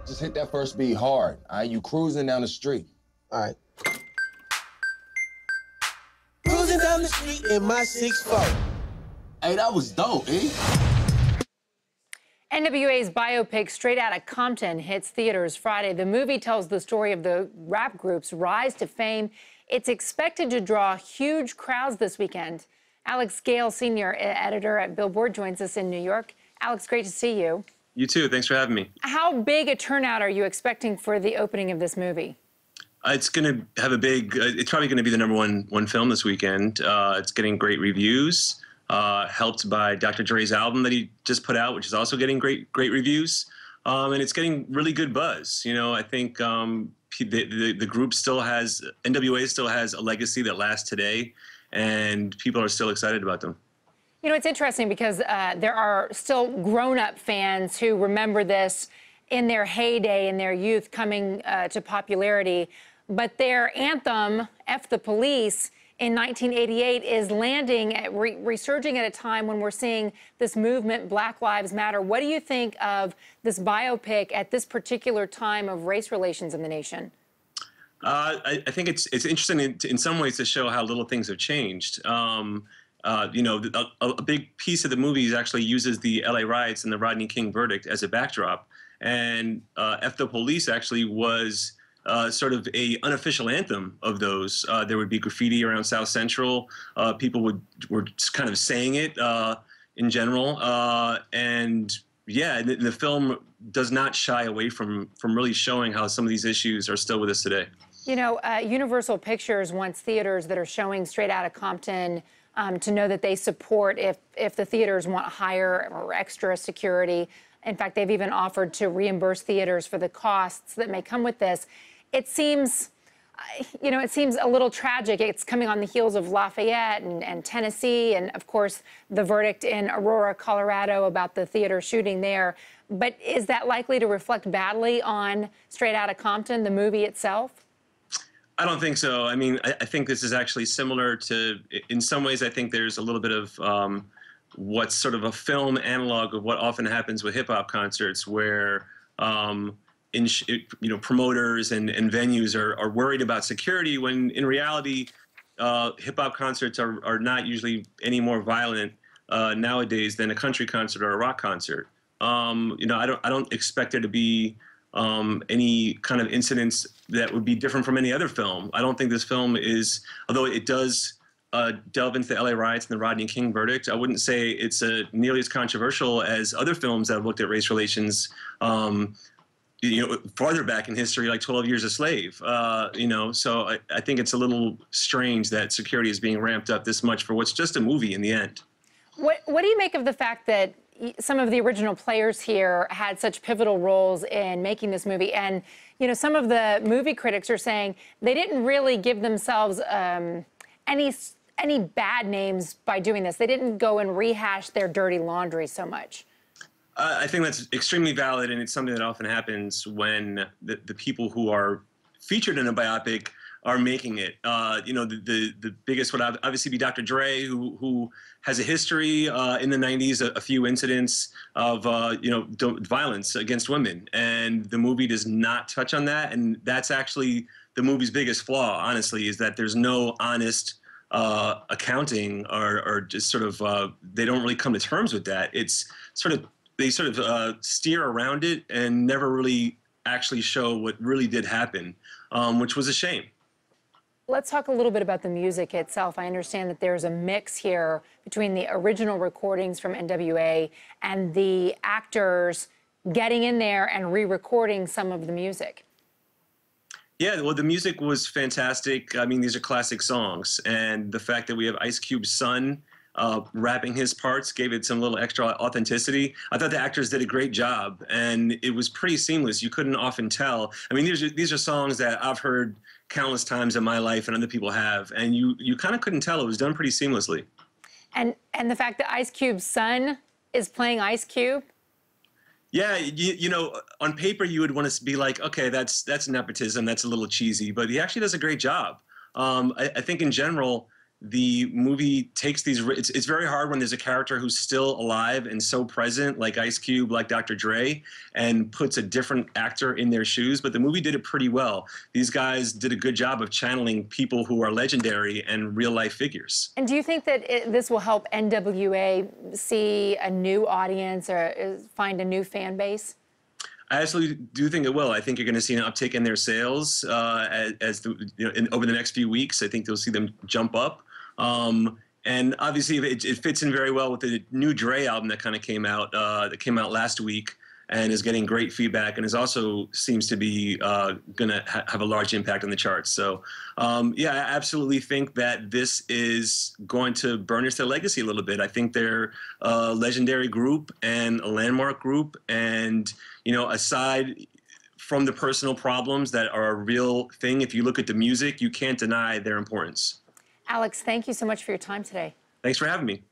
Just hit that first beat hard, all right? You cruising down the street. All right. Cruising down the street in my 6'4". Hey, that was dope, eh? N.W.A.'s biopic Straight Outta Compton hits theaters Friday. The movie tells the story of the rap group's rise to fame. It's expected to draw huge crowds this weekend. Alex Gale, senior editor at Billboard, joins us in New York. Alex, great to see you. You too. Thanks for having me. How big a turnout are you expecting for the opening of this movie? It's going to have a big. It's probably going to be the #1 film this weekend. It's getting great reviews, helped by Dr. Dre's album that he just put out, which is also getting great reviews, and it's getting really good buzz. You know, I think the group still has N.W.A. still has a legacy that lasts today, and people are still excited about them. You know, it's interesting because there are still grown-up fans who remember this in their heyday, in their youth, coming to popularity. But their anthem, F the Police, in 1988 is landing, resurging at a time when we're seeing this movement, Black Lives Matter. What do you think of this biopic at this particular time of race relations in the nation? I think it's interesting in some ways to show how little things have changed. You know, a big piece of the movie actually uses the LA riots and the Rodney King verdict as a backdrop. And F the Police actually was sort of a unofficial anthem of those. There would be graffiti around South Central. People were just kind of saying it in general. And yeah, the film does not shy away from really showing how some of these issues are still with us today. You know, Universal Pictures wants theaters that are showing Straight Outta Compton to know that they support if the theaters want higher or extra security. In fact, they've even offered to reimburse theaters for the costs that may come with this. It seems, you know, it seems a little tragic. It's coming on the heels of Lafayette and Tennessee, and of course, the verdict in Aurora, Colorado about the theater shooting there. But is that likely to reflect badly on Straight Outta Compton, the movie itself? I don't think so. I mean, I think this is actually similar to, in some ways, I think there's a little bit of what's sort of a film analog of what often happens with hip-hop concerts, where you know, promoters and venues are worried about security, when in reality, hip-hop concerts are not usually any more violent nowadays than a country concert or a rock concert. You know, I don't expect there to be any kind of incidents that would be different from any other film. I don't think this film is, although it does delve into the LA riots and the Rodney King verdict, I wouldn't say it's nearly as controversial as other films that have looked at race relations, you know, farther back in history, like 12 Years a Slave. You know, so I think it's a little strange that security is being ramped up this much for what's just a movie in the end. What do you make of the fact that some of the original players here had such pivotal roles in making this movie? And, you know, some of the movie critics are saying they didn't really give themselves any bad names by doing this. They didn't go and rehash their dirty laundry so much. I think that's extremely valid, and it's something that often happens when the people who are featured in a biopic are making it. You know, the biggest would obviously be Dr. Dre, who has a history in the 90s, a few incidents of you know, violence against women, and the movie does not touch on that. And that's actually the movie's biggest flaw, honestly, is that there's no honest accounting or just sort of they don't really come to terms with that. It's sort of they sort of steer around it and never really actually show what really did happen, which was a shame. Let's talk a little bit about the music itself. I understand that there's a mix here between the original recordings from N.W.A. and the actors getting in there and re-recording some of the music. Yeah, well, the music was fantastic. I mean, these are classic songs, and the fact that we have Ice Cube's son rapping his parts gave it some little extra authenticity. I thought the actors did a great job, and it was pretty seamless. You couldn't often tell. I mean, these are songs that I've heard countless times in my life and other people have, and you kind of couldn't tell. It was done pretty seamlessly. And the fact that Ice Cube's son is playing Ice Cube? Yeah, you know, on paper you would want to be like, okay, that's nepotism, that's a little cheesy, but he actually does a great job. I think in general, the movie takes these. It's very hard when there's a character who's still alive and so present, like Ice Cube, like Dr. Dre, and puts a different actor in their shoes. But the movie did it pretty well. These guys did a good job of channeling people who are legendary and real life figures. And do you think that this will help N.W.A. see a new audience or find a new fan base? I absolutely do think it will. I think you're going to see an uptick in their sales over the next few weeks. I think you'll see them jump up. And obviously, it fits in very well with the new Dre album that kind of came out last week and is getting great feedback and is also seems to be going to have a large impact on the charts. So, yeah, I absolutely think that this is going to burnish their legacy a little bit. I think they're a legendary group and a landmark group. And, you know, aside from the personal problems that are a real thing, if you look at the music, you can't deny their importance. Alex, thank you so much for your time today. Thanks for having me.